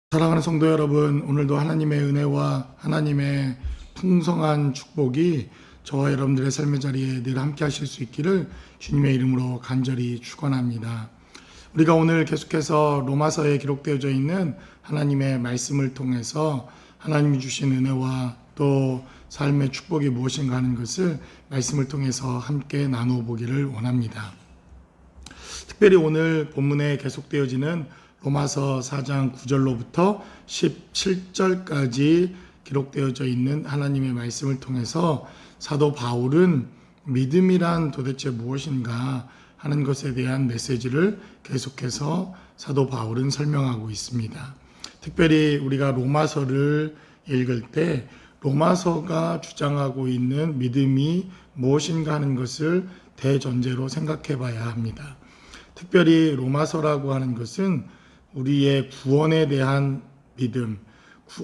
사랑하는 성도 여러분, 오늘도 하나님의 은혜와 하나님의 풍성한 축복이 저와 여러분들의 삶의 자리에 늘 함께 하실 수 있기를 주님의 이름으로 간절히 축원합니다. 우리가 오늘 계속해서 로마서에 기록되어져 있는 하나님의 말씀을 통해서 하나님이 주신 은혜와 또 삶의 축복이 무엇인가 하는 것을 말씀을 통해서 함께 나누어 보기를 원합니다. 특별히 오늘 본문에 계속되어지는 로마서 4장 9절로부터 17절까지 기록되어져 있는 하나님의 말씀을 통해서 사도 바울은 믿음이란 도대체 무엇인가 하는 것에 대한 메시지를 계속해서 사도 바울은 설명하고 있습니다. 특별히 우리가 로마서를 읽을 때 로마서가 주장하고 있는 믿음이 무엇인가 하는 것을 대전제로 생각해 봐야 합니다. 특별히 로마서라고 하는 것은 우리의 구원에 대한 믿음,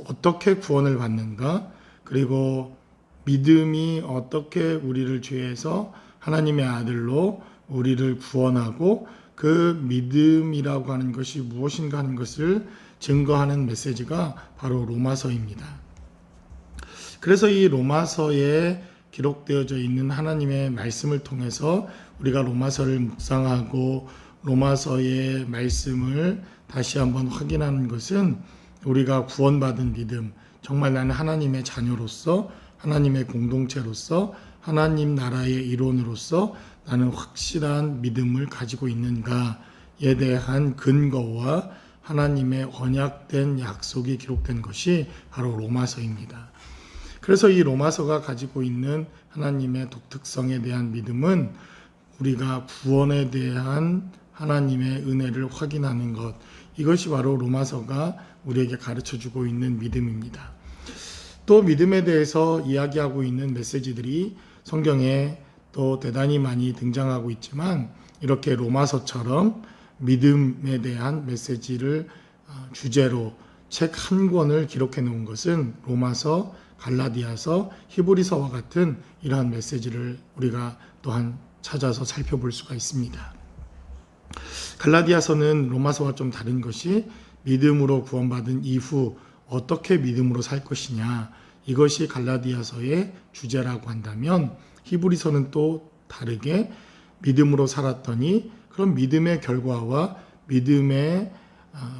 어떻게 구원을 받는가, 그리고 믿음이 어떻게 우리를 죄에서 하나님의 아들로 우리를 구원하고 그 믿음이라고 하는 것이 무엇인가 하는 것을 증거하는 메시지가 바로 로마서입니다. 그래서 이 로마서에 기록되어져 있는 하나님의 말씀을 통해서 우리가 로마서를 묵상하고 로마서의 말씀을 다시 한번 확인하는 것은 우리가 구원받은 믿음, 정말 나는 하나님의 자녀로서 하나님의 공동체로서 하나님 나라의 일원으로서 나는 확실한 믿음을 가지고 있는가에 대한 근거와 하나님의 언약된 약속이 기록된 것이 바로 로마서입니다. 그래서 이 로마서가 가지고 있는 하나님의 독특성에 대한 믿음은 우리가 구원에 대한 하나님의 은혜를 확인하는 것, 이것이 바로 로마서가 우리에게 가르쳐주고 있는 믿음입니다. 또 믿음에 대해서 이야기하고 있는 메시지들이 성경에 또 대단히 많이 등장하고 있지만 이렇게 로마서처럼 믿음에 대한 메시지를 주제로 책 한 권을 기록해 놓은 것은 로마서, 갈라디아서, 히브리서와 같은 이러한 메시지를 우리가 또한 찾아서 살펴볼 수가 있습니다. 갈라디아서는 로마서와 좀 다른 것이 믿음으로 구원받은 이후 어떻게 믿음으로 살 것이냐, 이것이 갈라디아서의 주제라고 한다면 히브리서는 또 다르게 믿음으로 살았더니 그런 믿음의 결과와 믿음의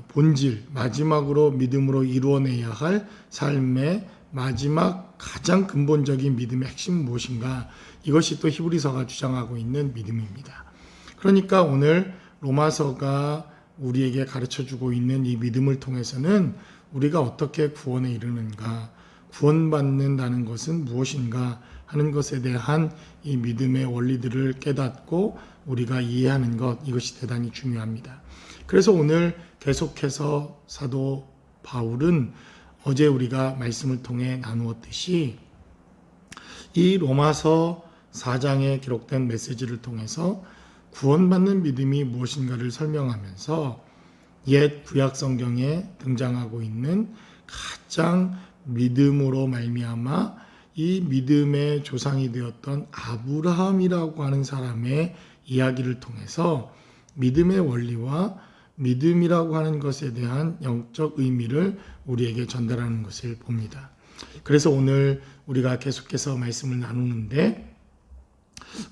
본질, 마지막으로 믿음으로 이루어내야 할 삶의 마지막 가장 근본적인 믿음의 핵심은 무엇인가, 이것이 또 히브리서가 주장하고 있는 믿음입니다. 그러니까 오늘 로마서가 우리에게 가르쳐주고 있는 이 믿음을 통해서는 우리가 어떻게 구원에 이르는가, 구원받는다는 것은 무엇인가 하는 것에 대한 이 믿음의 원리들을 깨닫고 우리가 이해하는 것, 이것이 대단히 중요합니다. 그래서 오늘 계속해서 사도 바울은 어제 우리가 말씀을 통해 나누었듯이 이 로마서 4장에 기록된 메시지를 통해서 구원받는 믿음이 무엇인가를 설명하면서 옛 구약 성경에 등장하고 있는 가장 믿음으로 말미암아 이 믿음의 조상이 되었던 아브라함이라고 하는 사람의 이야기를 통해서 믿음의 원리와 믿음이라고 하는 것에 대한 영적 의미를 우리에게 전달하는 것을 봅니다. 그래서 오늘 우리가 계속해서 말씀을 나누는데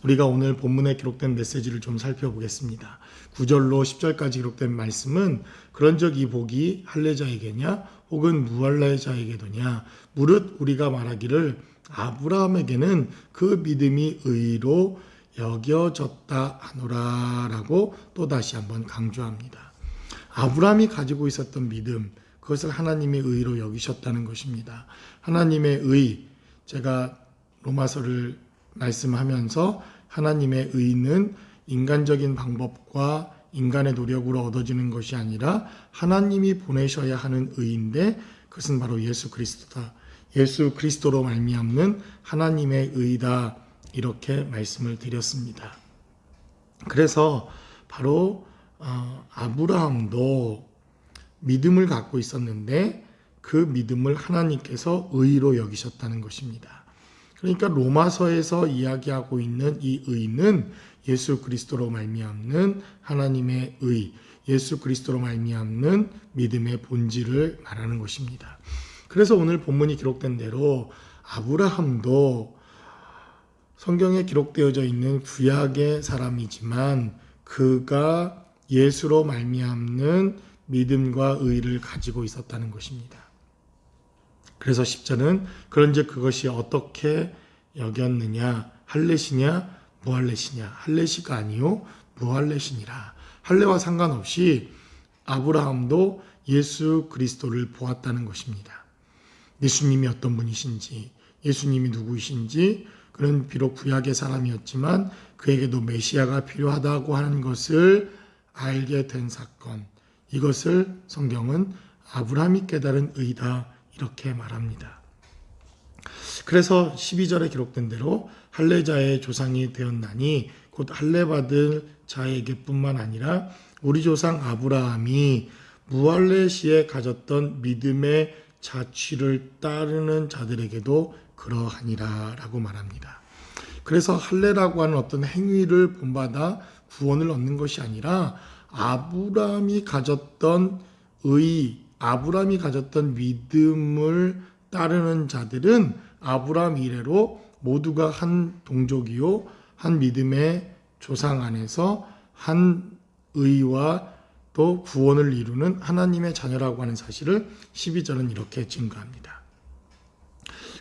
우리가 오늘 본문에 기록된 메시지를 좀 살펴보겠습니다. 9절로 10절까지 기록된 말씀은 그런즉 이 복이 할례자에게냐 혹은 무할례자에게도냐 무릇 우리가 말하기를 아브라함에게는 그 믿음이 의로 여겨졌다 하노라 라고 또 다시 한번 강조합니다. 아브라함이 가지고 있었던 믿음, 그것을 하나님의 의로 여기셨다는 것입니다. 하나님의 의, 제가 로마서를 말씀하면서 하나님의 의는 인간적인 방법과 인간의 노력으로 얻어지는 것이 아니라 하나님이 보내셔야 하는 의인데 그것은 바로 예수 그리스도다. 예수 그리스도로 말미암는 하나님의 의다. 이렇게 말씀을 드렸습니다. 그래서 바로 아브라함도 믿음을 갖고 있었는데 그 믿음을 하나님께서 의로 여기셨다는 것입니다. 그러니까 로마서에서 이야기하고 있는 이 의는 예수 그리스도로 말미암는 하나님의 의, 예수 그리스도로 말미암는 믿음의 본질을 말하는 것입니다. 그래서 오늘 본문이 기록된 대로 아브라함도 성경에 기록되어져 있는 구약의 사람이지만 그가 예수로 말미암는 믿음과 의를 가지고 있었다는 것입니다. 그래서 10절은 그런즉 그것이 어떻게 여겼느냐, 할례시냐 무할례시냐. 할례시가 아니요 무할례시니라. 할례와 상관없이 아브라함도 예수 그리스도를 보았다는 것입니다. 예수님이 어떤 분이신지, 예수님이 누구이신지, 그는 비록 구약의 사람이었지만 그에게도 메시아가 필요하다고 하는 것을 알게 된 사건, 이것을 성경은 아브라함이 깨달은 의다 이렇게 말합니다. 그래서 12절에 기록된 대로 할례자의 조상이 되었나니 곧 할례받을 자에게뿐만 아니라 우리 조상 아브라함이 무할례 시에 가졌던 믿음의 자취를 따르는 자들에게도 그러하니라 라고 말합니다. 그래서 할례라고 하는 어떤 행위를 본받아 구원을 얻는 것이 아니라 아브라함이 가졌던 아브라함이 가졌던 믿음을 따르는 자들은 아브라함 이래로 모두가 한 동족이요 한 믿음의 조상 안에서 한 의와 또 구원을 이루는 하나님의 자녀라고 하는 사실을 12절은 이렇게 증거합니다.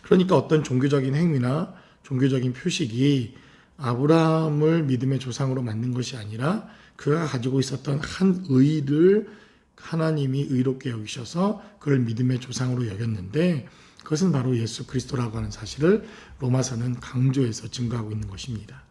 그러니까 어떤 종교적인 행위나 종교적인 표식이 아브라함을 믿음의 조상으로 만든 것이 아니라 그가 가지고 있었던 한 의를 하나님이 의롭게 여기셔서 그를 믿음의 조상으로 여겼는데 그것은 바로 예수 그리스도라고 하는 사실을 로마서는 강조해서 증거하고 있는 것입니다.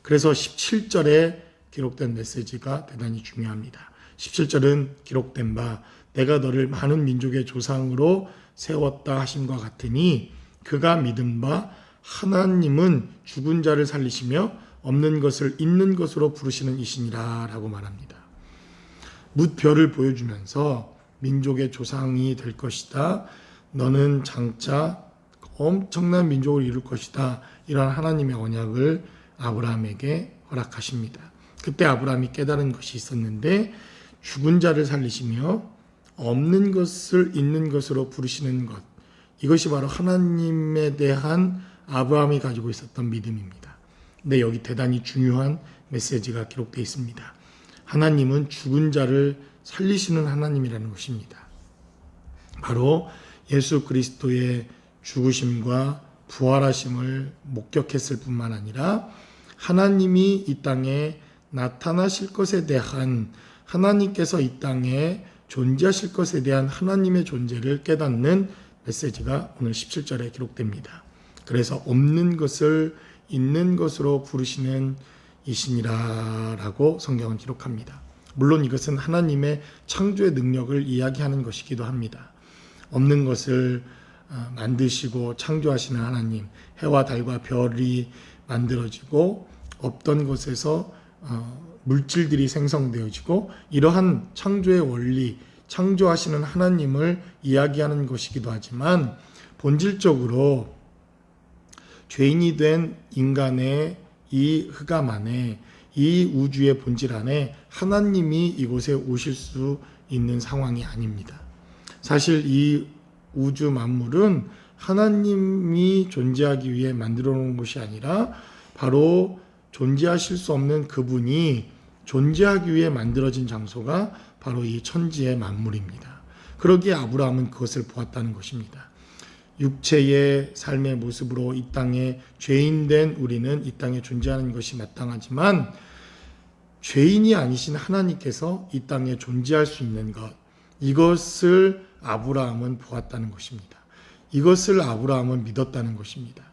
그래서 17절에 기록된 메시지가 대단히 중요합니다. 17절은 기록된 바 내가 너를 많은 민족의 조상으로 세웠다 하심과 같으니 그가 믿은 바 하나님은 죽은 자를 살리시며 없는 것을 있는 것으로 부르시는 이시니라 라고 말합니다. 뭇별을 보여주면서 민족의 조상이 될 것이다. 너는 장차 엄청난 민족을 이룰 것이다. 이러한 하나님의 언약을 아브라함에게 허락하십니다. 그때 아브라함이 깨달은 것이 있었는데 죽은 자를 살리시며 없는 것을 있는 것으로 부르시는 것, 이것이 바로 하나님에 대한 아브라함이 가지고 있었던 믿음입니다. 근데 여기 대단히 중요한 메시지가 기록되어 있습니다. 하나님은 죽은 자를 살리시는 하나님이라는 것입니다. 바로 예수 그리스도의 죽으심과 부활하심을 목격했을 뿐만 아니라 하나님이 이 땅에 나타나실 것에 대한 하나님께서 이 땅에 존재하실 것에 대한 하나님의 존재를 깨닫는 메시지가 오늘 17절에 기록됩니다. 그래서 없는 것을 있는 것으로 부르시는 이시니라 라고 성경은 기록합니다. 물론 이것은 하나님의 창조의 능력을 이야기하는 것이기도 합니다. 없는 것을 만드시고 창조하시는 하나님, 해와 달과 별이 만들어지고 없던 곳에서 물질들이 생성되어지고 이러한 창조의 원리, 창조하시는 하나님을 이야기하는 것이기도 하지만 본질적으로 죄인이 된 인간의 이 흑암 안에 이 우주의 본질 안에 하나님이 이곳에 오실 수 있는 상황이 아닙니다. 사실 이 우주 만물은 하나님이 존재하기 위해 만들어 놓은 것이 아니라 바로 존재하실 수 없는 그분이 존재하기 위해 만들어진 장소가 바로 이 천지의 만물입니다. 그러기에 아브라함은 그것을 보았다는 것입니다. 육체의 삶의 모습으로 이 땅에 죄인된 우리는 이 땅에 존재하는 것이 마땅하지만 죄인이 아니신 하나님께서 이 땅에 존재할 수 있는 것, 이것을 아브라함은 보았다는 것입니다. 이것을 아브라함은 믿었다는 것입니다.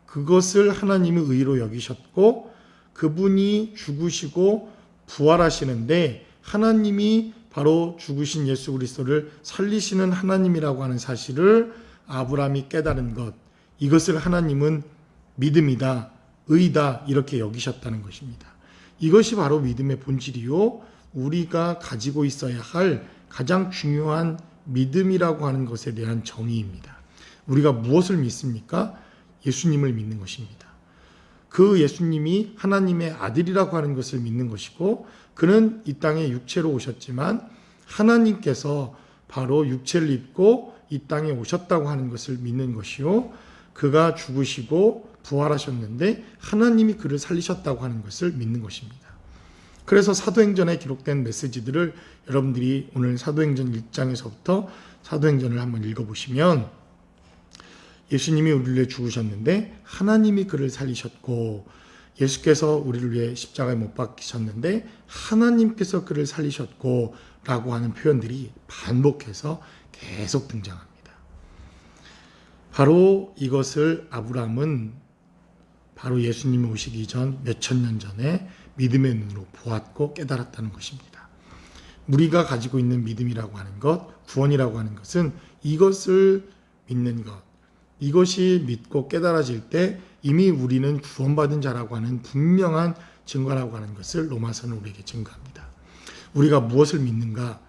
그것을 하나님의 의로 여기셨고 그분이 죽으시고 부활하시는데 하나님이 바로 죽으신 예수 그리스도를 살리시는 하나님이라고 하는 사실을 아브라함이 깨달은 것, 이것을 하나님은 믿음이다, 의다 이렇게 여기셨다는 것입니다. 이것이 바로 믿음의 본질이요 우리가 가지고 있어야 할 가장 중요한 믿음이라고 하는 것에 대한 정의입니다. 우리가 무엇을 믿습니까? 예수님을 믿는 것입니다. 그 예수님이 하나님의 아들이라고 하는 것을 믿는 것이고, 그는 이 땅에 육체로 오셨지만 하나님께서 바로 육체를 입고 이 땅에 오셨다고 하는 것을 믿는 것이요, 그가 죽으시고 부활하셨는데 하나님이 그를 살리셨다고 하는 것을 믿는 것입니다. 그래서 사도행전에 기록된 메시지들을 여러분들이 오늘 사도행전 1장에서부터 사도행전을 한번 읽어보시면, 예수님이 우리를 위해 죽으셨는데 하나님이 그를 살리셨고, 예수께서 우리를 위해 십자가에 못 박히셨는데 하나님께서 그를 살리셨고 라고 하는 표현들이 반복해서 계속 등장합니다. 바로 이것을 아브라함은 바로 예수님이 오시기 전 몇천 년 전에 믿음의 눈으로 보았고 깨달았다는 것입니다. 우리가 가지고 있는 믿음이라고 하는 것, 구원이라고 하는 것은 이것을 믿는 것, 이것이 믿고 깨달아질 때 이미 우리는 구원받은 자라고 하는 분명한 증거라고 하는 것을 로마서는 우리에게 증거합니다. 우리가 무엇을 믿는가,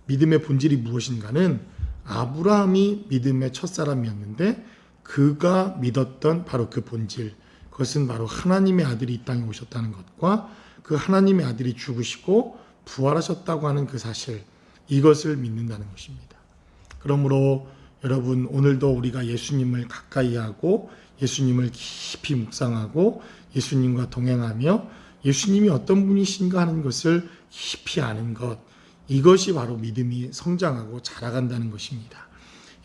믿음의 본질이 무엇인가는 아브라함이 믿음의 첫사람이었는데 그가 믿었던 바로 그 본질, 그것은 바로 하나님의 아들이 이 땅에 오셨다는 것과 그 하나님의 아들이 죽으시고 부활하셨다고 하는 그 사실, 이것을 믿는다는 것입니다. 그러므로 여러분, 오늘도 우리가 예수님을 가까이 하고 예수님을 깊이 묵상하고 예수님과 동행하며 예수님이 어떤 분이신가 하는 것을 깊이 아는 것, 이것이 바로 믿음이 성장하고 자라간다는 것입니다.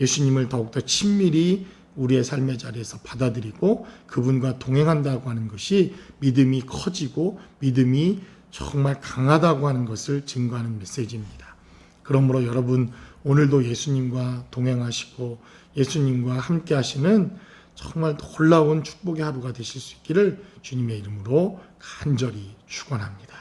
예수님을 더욱더 친밀히 우리의 삶의 자리에서 받아들이고 그분과 동행한다고 하는 것이 믿음이 커지고 믿음이 정말 강하다고 하는 것을 증거하는 메시지입니다. 그러므로 여러분, 오늘도 예수님과 동행하시고 예수님과 함께 하시는 정말 놀라운 축복의 하루가 되실 수 있기를 주님의 이름으로 간절히 축원합니다.